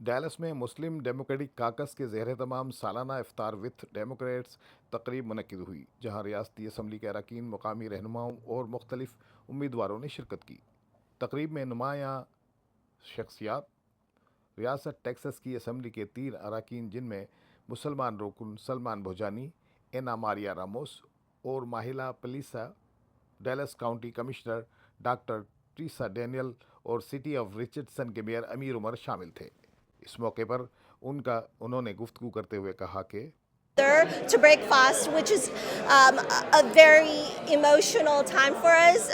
Dallas में मुस्लिम democratic काकस के ज़ेर तमाम सालाना इफ्तार विथ डेमोक्रेट्स तकरीब मुनक्किद हुई, जहां रियासती असम्बली के अरकान, मकामी रहनुमाओं और मुख्तलिफ उम्मीदवारों ने शिरकत की। तकरीब में नुमायाँ शख्सियात रियासत टेक्सास की असम्बली के 3 अरकान, जिनमें मुसलमान रुकन Salman Bhojani, Ana Maria Ramos और Mihaela Plesa, Dallas County commissioner doctor Theresa Daniel और सिटी ऑफ रिचर्डसन के मेयर अमीर उमर शामिल थे। इस मौके पर उन्होंने गुफ्तगू करते हुए कहा कि to break fast, which is a very emotional time for us.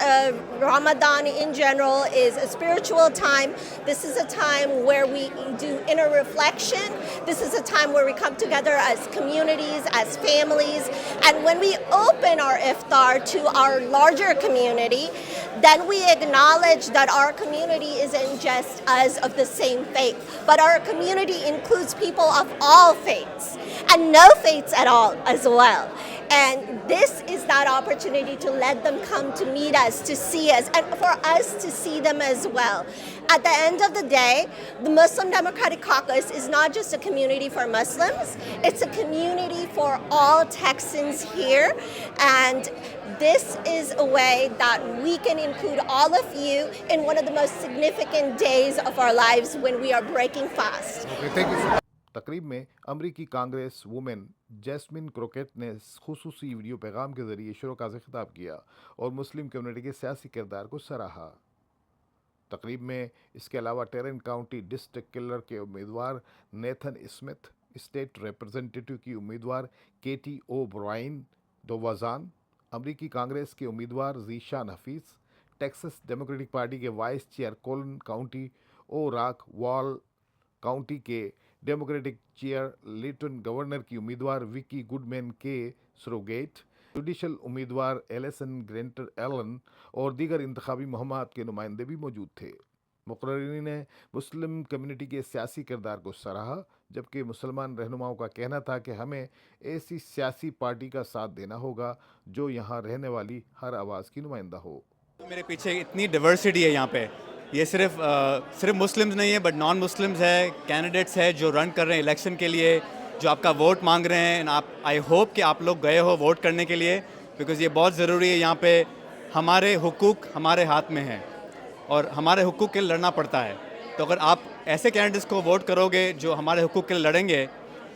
Ramadan in general is a spiritual time. This is a time where we do inner reflection. This is a time where we come together as communities, as families. And when we open our iftar to our larger community, then we acknowledge that our community isn't just us of the same faith, but our community includes people of all faiths and no faiths at all as well. And this is that opportunity to let them come to meet us, to see us, and for us to see them as well. At the end of the day, the Muslim Democratic Caucus is not just a community for Muslims, it's a community for all Texans here. And this is a way that we can include all of you in one of the most significant days of our lives when we are breaking fast. Okay, thank you. तकरीब में अमरीकी Congress women jasmine croquet ने खुसूसी video पैगाम के जरिए शुरा से खिताब किया और मुस्लिम कम्युनिटी के सियासी किरदार को सराहा। तकरीब में इसके अलावा टेरन काउंटी डिस्ट्रिक्ट किलर के उम्मीदवार नेथन स्मिथ, स्टेट रिप्रेजेंटेटिव की उम्मीदवार केटी ओ ब्राइन दोवाजान, अमरीकी कांग्रेस के उम्मीदवार Zeeshan Hafeez, Texas democratic party के वाइस चेयर कोलन काउंटी ओ रॉक वॉल काउंटी के डेमोक्रेटिक चेयर लेफ्टिनेंट गवर्नर की उम्मीदवार विकी गुडमैन के सरोगेट, जुडिशल उम्मीदवार एलिसन ग्रेंटर एलन और दीगर इंतखाबी मुहिमात के नुमाइंदे भी मौजूद थे। मुकर्रिरीन ने मुस्लिम कम्युनिटी के सियासी किरदार को सराहा, जबकि मुसलमान रहनुमाओं का कहना था कि हमें ऐसी सियासी पार्टी का साथ देना होगा जो यहाँ रहने वाली हर आवाज़ की नुमाइंदा हो। मेरे पीछे इतनी डाइवर्सिटी है यहाँ पे, ये सिर्फ मुस्लिम्स नहीं है बट नॉन मुस्लिम्स है, कैंडिडेट्स है जो रन कर रहे हैं इलेक्शन के लिए, जो आपका वोट मांग रहे हैं। आप आई होप कि आप लोग गए हो वोट करने के लिए, बिकॉज़ ये बहुत ज़रूरी है। यहाँ पे हमारे हुकूक हमारे हाथ में हैं और हमारे हुकूक के लिए लड़ना पड़ता है। तो अगर आप ऐसे कैंडिडेट्स को वोट करोगे जो हमारे हुकूक के लिए लड़ेंगे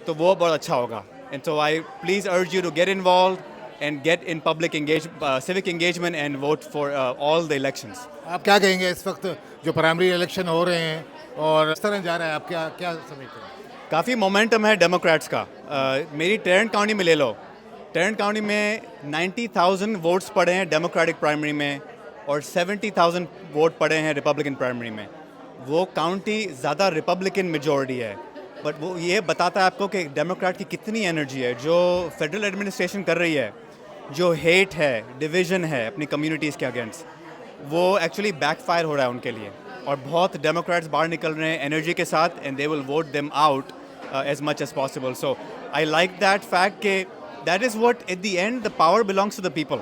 तो वो बहुत अच्छा होगा। And so I please urge you to get involve and get in civic engagement and vote for all the elections. आप क्या कहेंगे इस वक्त जो प्राइमरी इलेक्शन हो रहे हैं और इस तरह जा रहा है, आप क्या समझते हैं? काफ़ी मोमेंटम है डेमोक्रेट्स का। मेरी टेरेंट काउंटी में ले लो, टेरेंट काउंटी में 90,000 वोट्स पड़े हैं डेमोक्रेटिक प्राइमरी में और 70,000 वोट पड़े हैं रिपब्लिकन प्राइमरी में। वो काउंटी ज़्यादा रिपब्लिकन मेजॉरिटी है, बट वो ये बताता है आपको कि डेमोक्रेट की कितनी एनर्जी है। जो फेडरल एडमिनिस्ट्रेशन कर रही है, जो हेट है, डिवीज़न है अपनी कम्युनिटीज़ के अगेंस्ट, वो एक्चुअली बैकफायर हो रहा है उनके लिए। और बहुत डेमोक्रेट्स बाहर निकल रहे हैं एनर्जी के साथ, and they will vote them out as much as possible. So I like that fact कि that is what at the end the power belongs to the people.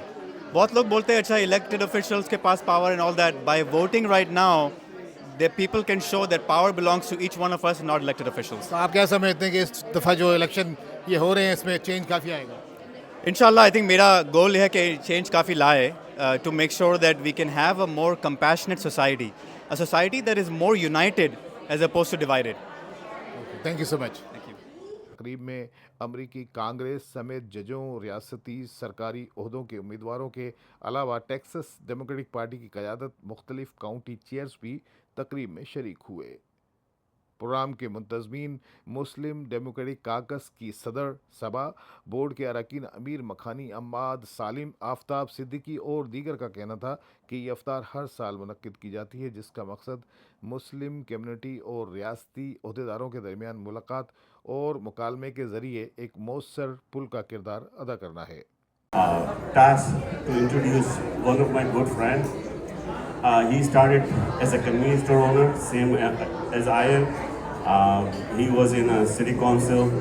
बहुत लोग बोलते हैं अच्छा इलेक्टेड ऑफिशियल्स के पास power and all that. By voting right now the people can show that power belongs to each one of us, not elected officials. तो आप क्या समझते हैं कि इस दफ़ा जो इलेक्शन ये हो रहे हैं इसमें चेंज काफ़ी आएगा? Inshallah, I think मेरा गोल है कि चेंज काफ़ी लाए to make sure that we can have a more compassionate society, a society that is more united as opposed to divided. Thank you so much. Thank you. तकरीब में अमरीकी कांग्रेस समेत जजों, रियासती सरकारी ओहदों के उम्मीदवारों के अलावा टेक्सास डेमोक्रेटिक पार्टी की क़यादत मुख्तलिफ काउंटी चेयर्स भी तकरीब में शरीक हुए। प्रोग्राम के मुंतज़मीन मुस्लिम डेमोक्रेटिक काकस की सदर सभा बोर्ड के अरकान अमीर मखानी, अम्माद सालिम, आफ्ताब सिद्दीकी और दीगर का कहना था कि ये इफ्तार हर साल मुनक्किद की जाती है, जिसका मकसद मुस्लिम कम्युनिटी और रियासती ओहदेदारों के दरमियान मुलाकात और मुकालमे के ज़रिए एक मौसर पुल का किरदार अदा करना है। Task to introduce one of my good friends. He started as a convenience store owner, same as I am. He was in a city council.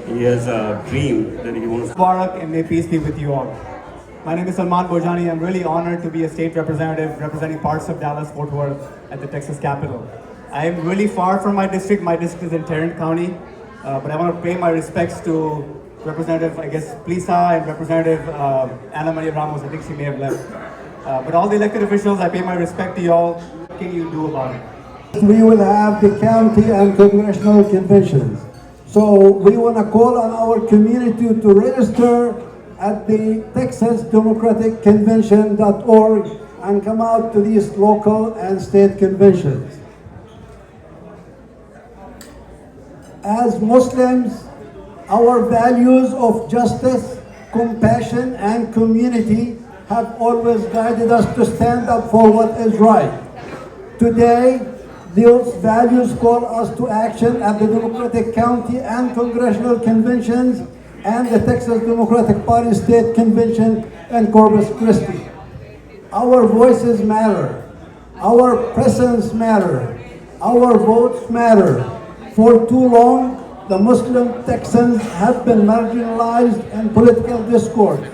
He has a dream that he wants. Mubarak and may peace be with you all. My name is Salman Bojani. I'm really honored to be a state representative representing parts of Dallas-Fort Worth at the Texas Capitol. I'm really far from my district. My district is in Tarrant County, but I want to pay my respects to Representative, I guess, Plisa and Representative Ana Maria Ramos. I think she may have left. But all the elected officials, I pay my respect to y'all. What can you do about it? We will have the county and congressional conventions. So we want to call on our community to register at the TexasDemocraticConvention.org and come out to these local and state conventions. As Muslims, our values of justice, compassion, and community have always guided us to stand up for what is right. Today, those values call us to action at the Democratic County and Congressional Conventions and the Texas Democratic Party State Convention in Corpus Christi. Our voices matter. Our presence matter. Our votes matter. For too long, the Muslim Texans have been marginalized in political discourse.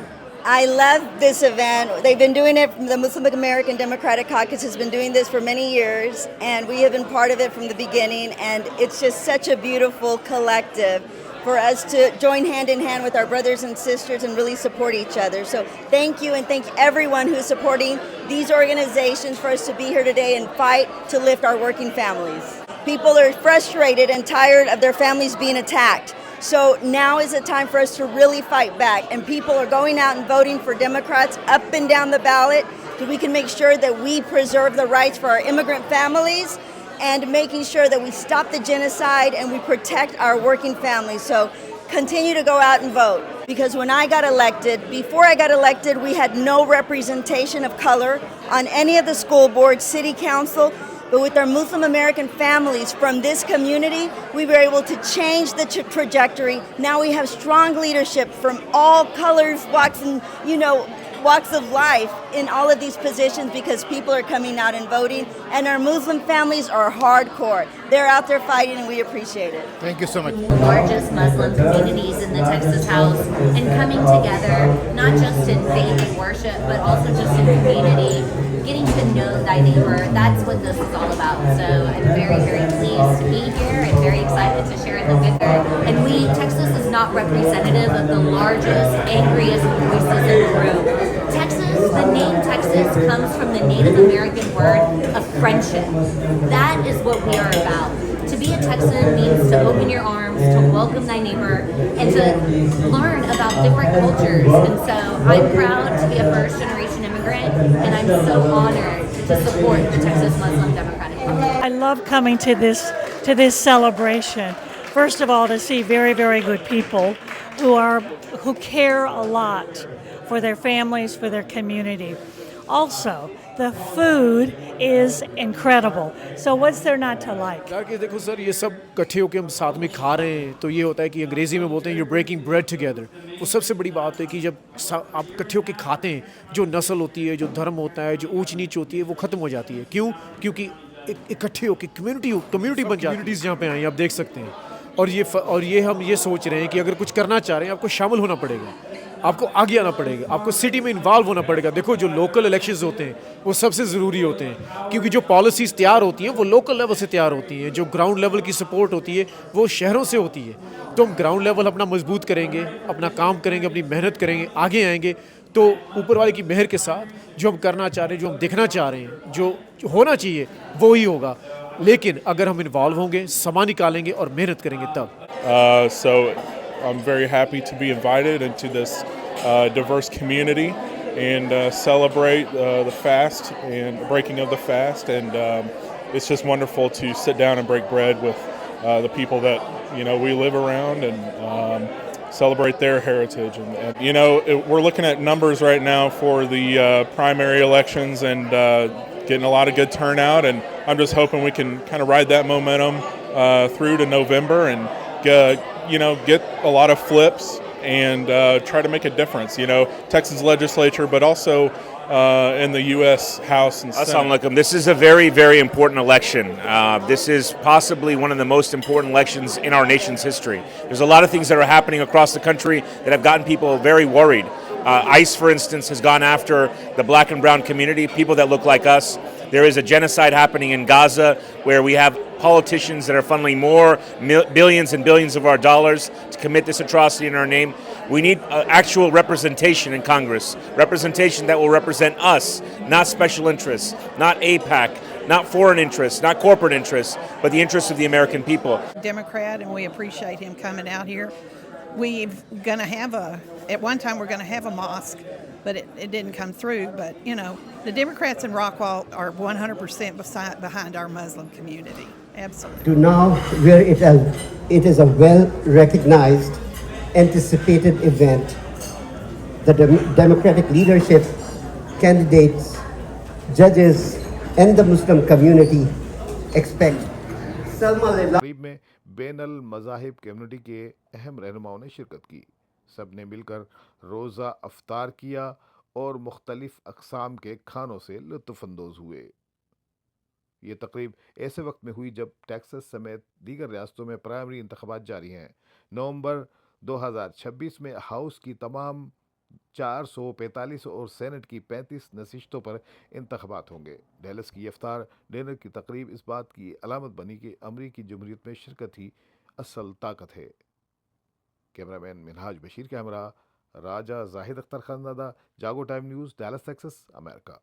I love this event. They've been doing it, the Muslim American Democratic Caucus has been doing this for many years, and we have been part of it from the beginning, and it's just such a beautiful collective for us to join hand in hand with our brothers and sisters and really support each other. So thank you, and thank everyone who's supporting these organizations for us to be here today and fight to lift our working families. People are frustrated and tired of their families being attacked. So now is the time for us to really fight back, and people are going out and voting for Democrats up and down the ballot so we can make sure that we preserve the rights for our immigrant families and making sure that we stop the genocide and we protect our working families. So continue to go out and vote, because when I got elected, before I got elected, we had no representation of color on any of the school boards, city council. But with our Muslim American families from this community, we were able to change the trajectory. Now we have strong leadership from all colors, walks, and walks of life in all of these positions, because people are coming out and voting, and our Muslim families are hardcore. They're out there fighting, and we appreciate it. Thank you so much. Largest Muslim communities in the Texas House, and coming together, not just in faith and worship, but also just in community, getting to know thy neighbor. That's what this is all about. So I'm very, very pleased to be here and very excited to share in the victory. And Texas is not representative of the largest, angriest voices in the room. Texas, the name Texas comes from the Native American word of friendship. That is what we are about. To be a Texan means to open your arms, to welcome thy neighbor, and to learn about different cultures. And so I'm proud to be a first-generation immigrant, and I'm so honored to support the Texas Muslim Democratic Party. I love coming to this celebration. First of all, to see very, very good people who care a lot for their families, for their community. Also, the food is incredible. So what's there not to like? कि देखो sir, ये सब इकट्ठे होकर हम साथ में खा रहे हैं, तो ये होता है कि अंग्रेजी में बोलते हैं you're breaking bread together. वो सबसे बड़ी बात है कि जब आप इकट्ठे होकर खाते हैं, जो नस्ल होती है, जो धर्म होता है, जो ऊंच नीच होती है, वो खत्म हो जाती है. क्यों? क्योंकि इकट्ठे होकर कम्युनिटी बन जाती है. जहाँ पे आई आप देख सकते हैं. और ये हम ये सोच रहे हैं कि अगर कुछ करना चाह रहे हैं, आपको शामिल होना पड़ेगा, आपको आगे आना पड़ेगा, आपको सिटी में इन्वॉल्व होना पड़ेगा. देखो, जो लोकल इलेक्शंस होते हैं वो सबसे ज़रूरी होते हैं, क्योंकि जो पॉलिसीज़ तैयार होती हैं वो लोकल लेवल से तैयार होती हैं. जो ग्राउंड लेवल की सपोर्ट होती है वो शहरों से होती है. तो हम ग्राउंड लेवल अपना मजबूत करेंगे, अपना काम करेंगे, अपनी मेहनत करेंगे, आगे आएंगे, तो ऊपर वाले की मेहर के साथ जो हम करना चाह रहे हैं, जो हम देखना चाह रहे हैं, जो होना चाहिए वो ही होगा. लेकिन अगर हम इन्वॉल्व होंगे, समा निकालेंगे और मेहनत करेंगे तब. So I'm very happy to be invited into this diverse community and celebrate the fast and breaking of the fast, and it's just wonderful to sit down and break bread with the people that we live around and celebrate their heritage. And we're looking at numbers right now for the primary elections and getting a lot of good turnout, and I'm just hoping we can kind of ride that momentum through to November and get a lot of flips and try to make a difference. Texas legislature, but also in the U.S. House and Senate. Assalamu alaikum. This is a very, very important election. This is possibly one of the most important elections in our nation's history. There's a lot of things that are happening across the country that have gotten people very worried. ICE, for instance, has gone after the black and brown community, people that look like us. There is a genocide happening in Gaza where we have politicians that are funneling more billions and billions of our dollars to commit this atrocity in our name. We need actual representation in Congress, representation that will represent us, not special interests, not AIPAC, not foreign interests, not corporate interests, but the interests of the American people. Democrat, and we appreciate him coming out here. At one time we're going to have a mosque, but it didn't come through. But, you know, the Democrats in Rockwall are 100% behind our Muslim community. Absolutely. To now, where it is a well-recognized, anticipated event, the Democratic leadership, candidates, judges, and the Muslim community expect तकरीब में banal मज़ाहिब community के अहम रहनुमाओं ने शिरकत की। सब ने मिलकर रोज़ा अफ्तार किया और मुख्तलिफ अक़साम के खानों से लुत्फ़अंदोज़ हुए। ये तकरीब ऐसे वक्त में हुई जब टेक्सास समेत दीगर रियासतों में प्राइमरी इंतखाबात जारी हैं। नवंबर 2026 में हाउस की तमाम 445 और सेनेट की 35 नशिस्तों पर इंतखाबात होंगे। डैलस की इफ्तार डिनर की तकरीब इस बात की अलामत बनी कि अमरीकी जमहूरियत में शिरकत ही असल ताकत है। कैमरामैन मिनहाज बशीर के हमरा राजा जाहिद अख्तर खानज़ादा, जागो time news, Dallas Texas, America.